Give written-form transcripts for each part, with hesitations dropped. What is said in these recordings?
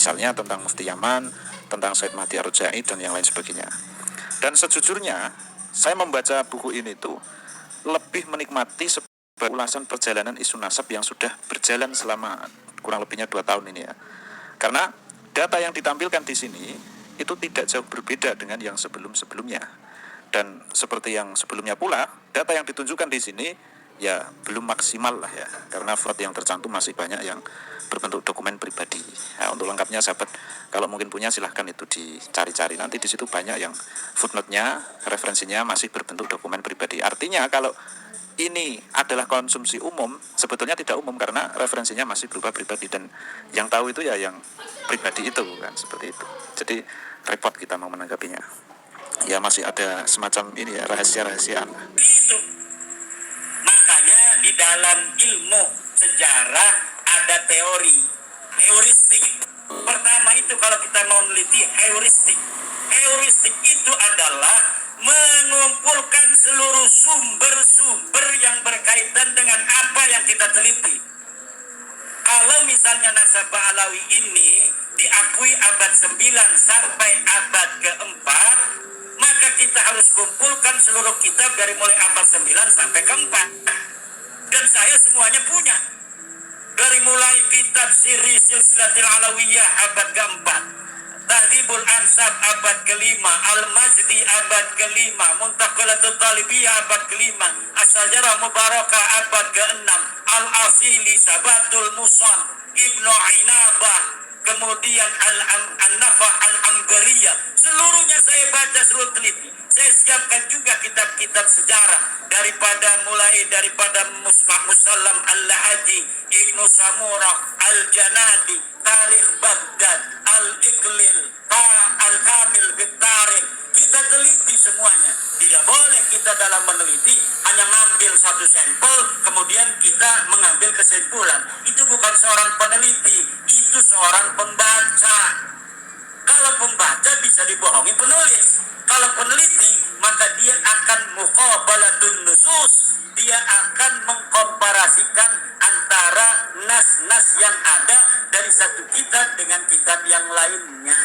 Misalnya tentang Mufti Yaman, tentang Said Mahdi Ar-Raja'i dan yang lain sebagainya. Dan sejujurnya saya membaca buku ini tuh lebih menikmati sebuah ulasan perjalanan isu nasab yang sudah berjalan selama kurang lebihnya 2 tahun ini ya. Karena data yang ditampilkan di sini itu tidak jauh berbeda dengan yang sebelum-sebelumnya. Dan seperti yang sebelumnya pula, data yang ditunjukkan di sini ya belum maksimal lah ya. Karena fraud yang tercantum masih banyak yang berbentuk dokumen pribadi. Nah, untuk lengkapnya sahabat, kalau mungkin punya silahkan itu dicari-cari. Nanti di situ banyak yang footnote-nya, referensinya masih berbentuk dokumen pribadi. Artinya kalau ini adalah konsumsi umum, sebetulnya tidak umum karena referensinya masih berupa pribadi dan yang tahu itu ya yang pribadi itu kan, seperti itu. Jadi repot kita mau menanggapinya. Ya masih ada semacam ini ya, rahasia-rahasiaan. Itu. Makanya di dalam ilmu sejarah ada teori, heuristik. Pertama itu kalau kita mau meneliti heuristik. Heuristik itu adalah mengumpulkan seluruh sumber-sumber yang berkaitan dengan apa yang kita teliti. Kalau misalnya nasabah Alawi ini diakui abad 9 sampai abad ke-4, maka kita harus kumpulkan seluruh kitab dari mulai abad 9 sampai ke-4. Dan saya semuanya punya. Dari mulai kitab Siri Silsilatil Alawiyah abad ke-4, Tahdhibul Ansab abad ke-5, Al-Majdi abad ke-5, Muntaqalatul Talibiyah abad ke-5, As-Sajarah Mubarakah abad ke-6, Al-Asili Sabatul Musan, Ibnu Ainabah, kemudian An-Nafah Al-Amgariyah. Seluruhnya saya baca, seluruh teliti. Saya siapkan juga kitab-kitab sejarah mulai daripada Musallam Al-Lahaji, Ibnu Samurah, Al-Janadi, Tarikh Baghdad, Al-Iqlil, Al-Kamil Bit-Tarikh. Kita teliti semuanya. Tidak boleh kita dalam meneliti hanya ngambil satu sampel kemudian kita mengambil kesimpulan. Itu bukan seorang peneliti, itu seorang pembaca. Kalau pembaca bisa dibohongi penulis. Kalau peneliti maka dia akan muqabalatun nusus. Dia akan mengkomparasikan antara nas-nas yang ada dari satu kitab dengan kitab yang lainnya.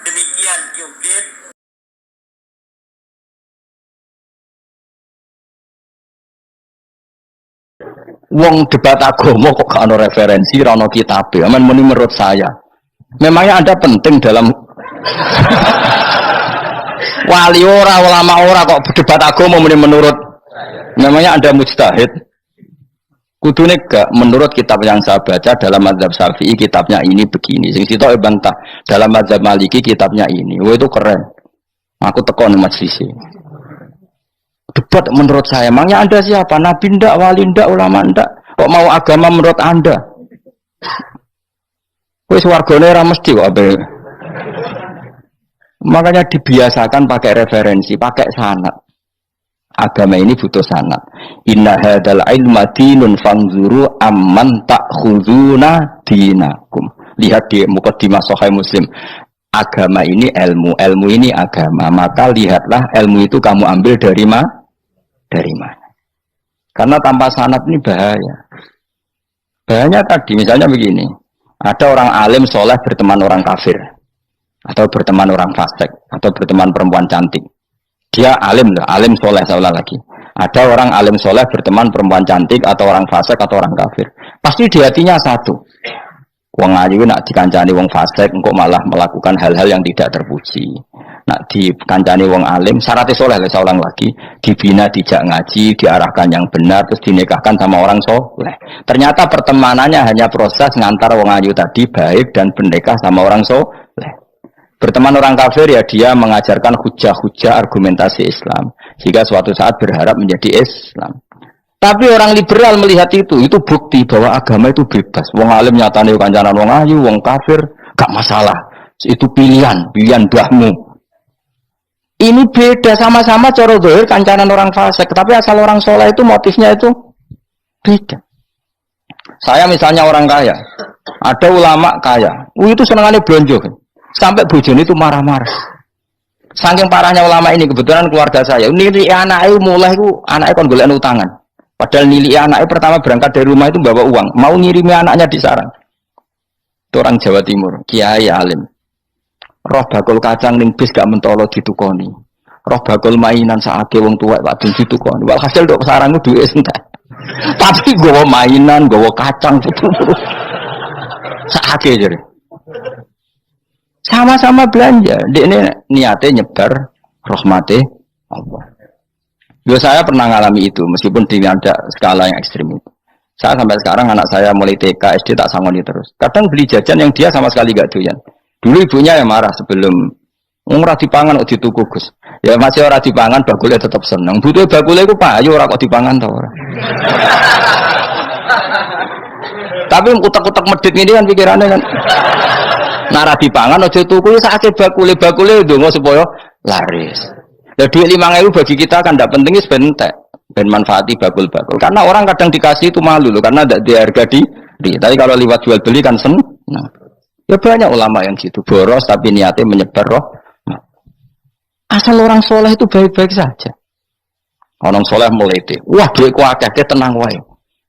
Demikian Yugit. Wong debat agama kok gak ada referensi, ora ono kitab. Aman menurut saya. Memangnya Anda penting dalam wali ora, ulama ora kok debat agama menurut. Memangnya Anda mujtahid. Kudune gak menurut kitab yang saya baca dalam mazhab Syafi'i kitabnya ini begini. Sing sitok bantah dalam mazhab Maliki kitabnya ini. Wah itu keren. Aku teko nang majelis. Debat menurut saya, emangnya Anda siapa? Nabi ndak, wali ndak, ulama ndak? Kok mau agama menurut Anda? Wis wargane ora mesti kok ape. Makanya dibiasakan pakai referensi, pakai sanad. Agama ini butuh sanad. Inna hadzal ilma dinun fanzuru amman ta'khuduna dinakum. Lihat di muqaddimah Sahih Muslim. Agama ini ilmu, ilmu ini agama. Maka lihatlah ilmu itu kamu ambil dari mana? Dari mana? Karena tanpa sanad ini bahaya. Bahayanya tadi, misalnya begini. Ada orang alim soleh berteman orang kafir. Atau berteman orang fasik. Atau berteman perempuan cantik. Dia alim loh, alim soleh seolah lagi. Ada orang alim soleh berteman perempuan cantik. Atau orang fasik atau orang kafir. Pasti di hatinya satu. Wong ayu nak dikancani wong fasik, engkau malah melakukan hal-hal yang tidak terpuji. Nak dikancani wong alim, syaratnya soleh, saya ulang lagi, dibina, dijak ngaji, diarahkan yang benar, terus dinikahkan sama orang soleh. Ternyata pertemanannya hanya proses ngantar wong ayu tadi baik dan bernikah sama orang soleh. Berteman orang kafir ya dia mengajarkan hujah-hujah argumentasi Islam, sehingga suatu saat berharap menjadi Islam. Tapi orang liberal melihat itu bukti bahwa agama itu bebas. Wong alim nyatane kancanan wong ayu, wong kafir, gak masalah. Itu pilihan mbahmu. Ini beda, sama-sama cara zahir kancanan orang fasik, tapi asal orang soleh itu motifnya itu beda. Saya misalnya orang kaya, ada ulama kaya, itu senengannya blonjo, sampai bojone itu marah-marah. Saking parahnya ulama ini, kebetulan keluarga saya, ini anaknya mulai anaknya kon golek utangan. Padahal nilai anaknya pertama berangkat dari rumah itu bawa uang, mau ngirimi anaknya di sarang. Itu orang Jawa Timur, kiai alim. Roh bakul kacang ning bis gak mentolo ditukoni. Roh bakul mainan saake wong tuwek Pak Dun ditukoni. Walhasil nduk sarangku duwe entek. Tapi gowo mainan, gowo kacang gitu. Saake jare. Sama-sama belanja. Dekne niate nyebar rahmate Allah. Yo saya pernah ngalami itu meskipun di ada skala yang ekstrim itu. Saya sampai sekarang anak saya mulai TK, SD tak sangoni terus. Kadang beli jajan yang dia sama sekali gak doyan. Dulu ibunya yang marah sebelum ora dipangan kok dituku Gus. Ya masih ora dipangan bakule tetap seneng. Butuh bakule iku payu ora kok dipangan ta ora. Tapi utek-utek medhit ngene kan pikirannya kan. Nara dipangan aja tuku ya sakake bakule ndonga supaya laris. Lah duit 5.000 bagi kita kan ndak penting wis bentek. Ben manfaati bakul-bakul. Karena orang kadang dikasih itu malu loh karena ndak diharga di. Tapi kalau lewat jual beli kan seneng. Nah. Ya banyak ulama yang gitu boros tapi niatnya menyebar roh. Asal orang soleh itu baik-baik saja. Orang soleh melete. Wah duitku akeh tenang wae.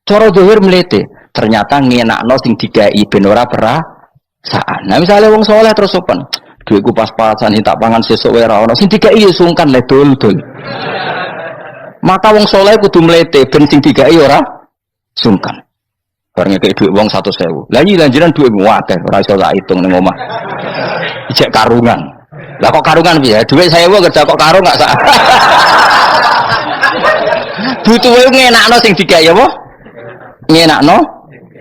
Cara dohir melete. Ternyata ngenakno sing digai ben ora perasaan. Nah misalnya wong soleh terus sopan. Duitku pas-pasan tak pangan sesuk wae ora ono. Sing digai ya sungkan le dol-dol. Maka wong soleh kudu melete ben sing digai ora sungkan. Bareng kaya duit wong 100.000. Lah iki lanjiran duitmu akeh ora iso tak hitung ning omah. Ijek karungan. Lah kok karungan piye? Duit 1.000 kerja kok karung gak sak. Butuhe ngenakno sing digawe apa? Ngenakno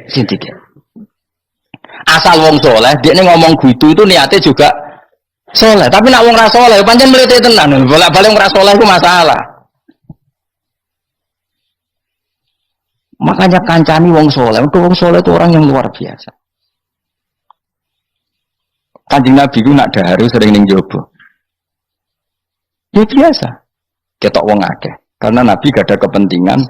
sing digawe. Asal wong soleh, dekne ngomong gitu itu niatnya juga soleh. Tapi nak wong ra soleh, pancen mlete tenan. Bolak-balik wong ra soleh itu masalah. Makanya kancani wong soleh. Wong soleh itu orang yang luar biasa. Kanjeng Nabi ku nak daharu sering ning jowo. Ya biasa. Ketok wong akeh. Karena Nabi gak ada kepentingan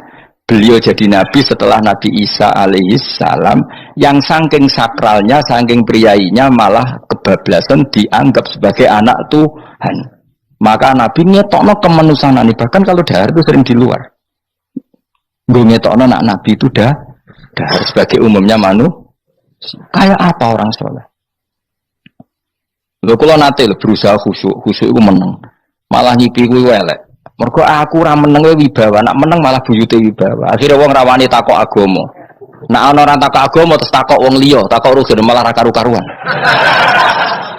beliau jadi Nabi setelah Nabi Isa alaihissalam yang saking sakralnya, saking priainya malah kebablasan dianggap sebagai anak Tuhan. Maka Nabi ngetokno kemanusiaan. Bahkan kalau dahar itu sering di luar. Gue ngetokno anak Nabi itu dahar sebagai umumnya kayak apa orang soleh. Lho kula nate berusaha khusyuk itu meneng. Malah nyipi kuwi elek. Mergo aku ora meneng wibawa, nak meneng malah buyute wibawa. Akhire wong ra wani takok agama. Nak ana ora takok agama terus takok wong liya, takok rugen malah ra karu-karuan.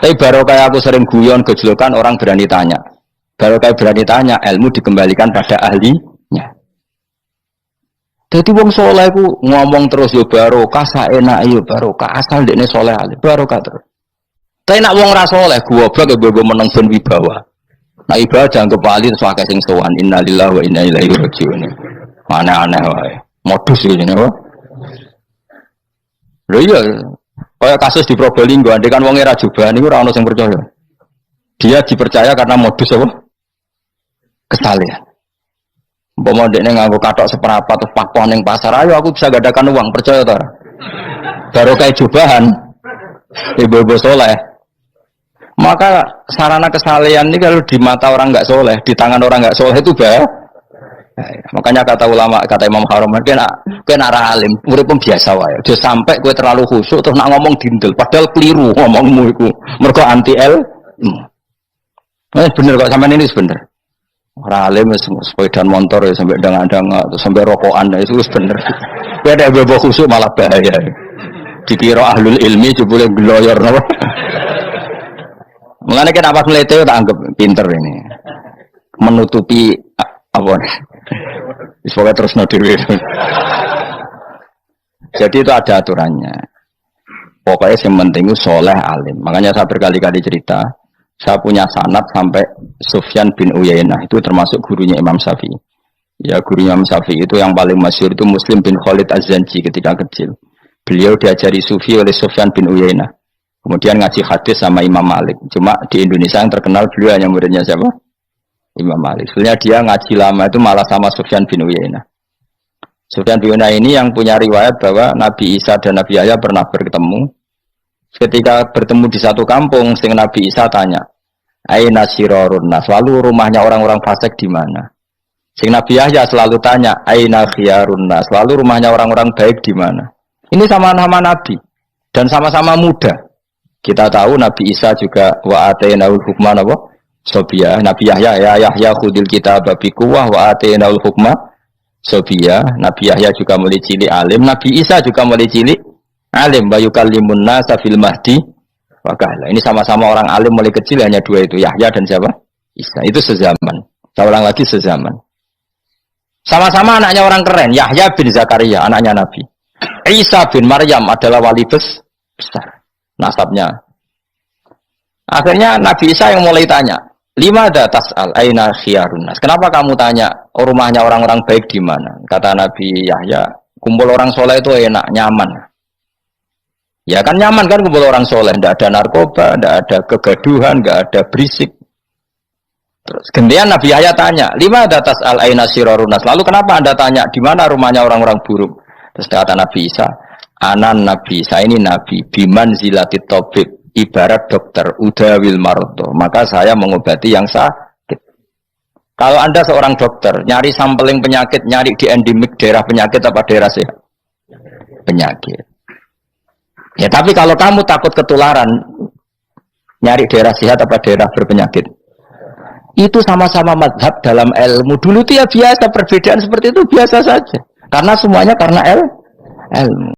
Tapi baru kayak aku sering guyon gejlokan orang berani tanya. Baru kayak berani tanya, ilmu dikembalikan pada ahlinya. Jadi wong soleh ku ngomong terus yo barokah saenak yo barokah asal dekne soleh ali barokah terus. Tapi nak wong ra soleh goblok yo meneng ben wibawa. Nah ibadah jangan kepali terus akeh sing sowan innalillahi wa inna ilaihi rajiun. Aneh-aneh wae. Modus iki ngene wae. Lho iya, kaya kasus di Probolinggo andekan wong era jubah niku ora ono sing percaya. Dia dipercaya karena modus apa? Kesalahan. Umpama dekne nganggo kathok seprapat terus pakoh ning pasar, ayo aku bisa gadakan uang, percaya ta ora? Baru kayak jubahan. Ibu-ibu soleh. Maka sarana kesalehan ini kalau di mata orang nggak soleh, di tangan orang nggak soleh itu bahaya. Makanya kata ulama, kata Imam Haram, kena alim, urip biasa wae. Dia sampai kue terlalu khusyuk terus nak ngomong dindel, padahal keliru ngomongmu itu. Mergo anti ilmu. Bener kok sampean ini bener. Ora alim sepeda motor ya sampai dangan-dangan sampai rokokan itu bener. Kowe ada bebo khusyuk malah bahaya. Dikira ahlul ilmi jebule gloyor napa. Mulane kita pas mlete tak anggap pinter ini. Menutupi apa nih? Wis pokoke terusno dhewe. Jadi itu ada aturannya. Pokoknya yang penting itu soleh alim. Makanya saya berkali-kali cerita, saya punya sanad sampai Sufyan bin Uyainah itu termasuk gurunya Imam Syafi'i. Ya gurunya Imam Syafi'i itu yang paling masyhur itu Muslim bin Khalid Az-Zanji ketika kecil. Beliau diajari sufi oleh Sufyan bin Uyainah. Kemudian ngaji hadis sama Imam Malik. Cuma di Indonesia yang terkenal beliau hanya muridnya siapa? Imam Malik. Sebenarnya dia ngaji lama itu malah sama Sufyan bin Uyainah. Sufyan bin Uyainah ini yang punya riwayat bahwa Nabi Isa dan Nabi Yahya pernah bertemu. Ketika bertemu di satu kampung, sing Nabi Isa tanya, "Aina sirarun nas?" Selalu rumahnya orang-orang fasik di mana? Sing Nabi Yahya selalu tanya, "Aina khiyarun nas?" Selalu rumahnya orang-orang baik di mana? Ini sama nama Nabi. dan sama-sama muda. Kita tahu Nabi Isa juga wa atainaul hukma apa? Sobia. Nabi Yahya khudil kitab bi quwwah wa atainaul hukma sobia. Nabi Yahya juga mulai cilik alim, Nabi Isa juga mulai cilik alim, bayukallimun nasa fil mahdi wa kahla. Ini sama-sama orang alim mulai kecil, hanya dua itu, Yahya dan siapa? Isa. Itu sezaman. Saya ulang lagi, sezaman. Sama-sama anaknya orang keren, Yahya bin Zakaria, anaknya Nabi. Isa bin Maryam adalah wali besar nasabnya. Akhirnya Nabi Isa yang mulai tanya, "Limada tas'al aina khiyarun nas?" Kenapa kamu tanya rumahnya orang-orang baik di mana? Kata Nabi Yahya, kumpul orang soleh itu enak, nyaman. Ya kan nyaman kan kumpul orang soleh, tidak ada narkoba, tidak ada kegaduhan, tidak ada berisik. Terus kemudian Nabi Yahya tanya, "Limada tas'al aina shirarun nas?" Lalu kenapa Anda tanya di mana rumahnya orang-orang buruk? Terus kata Nabi Isa, "Anan Nabi, saya ini Nabi, biman zilatit tobib, ibarat dokter, udawil maroto." Maka saya mengobati yang sakit. Kalau Anda seorang dokter, nyari sampling penyakit, nyari di endemik daerah penyakit apa daerah sehat? Penyakit. Ya tapi kalau kamu takut ketularan, nyari daerah sehat apa daerah berpenyakit? Itu sama-sama mazhab dalam ilmu. Dulu itu ya biasa, perbedaan seperti itu biasa saja. Karena semuanya karena ilmu.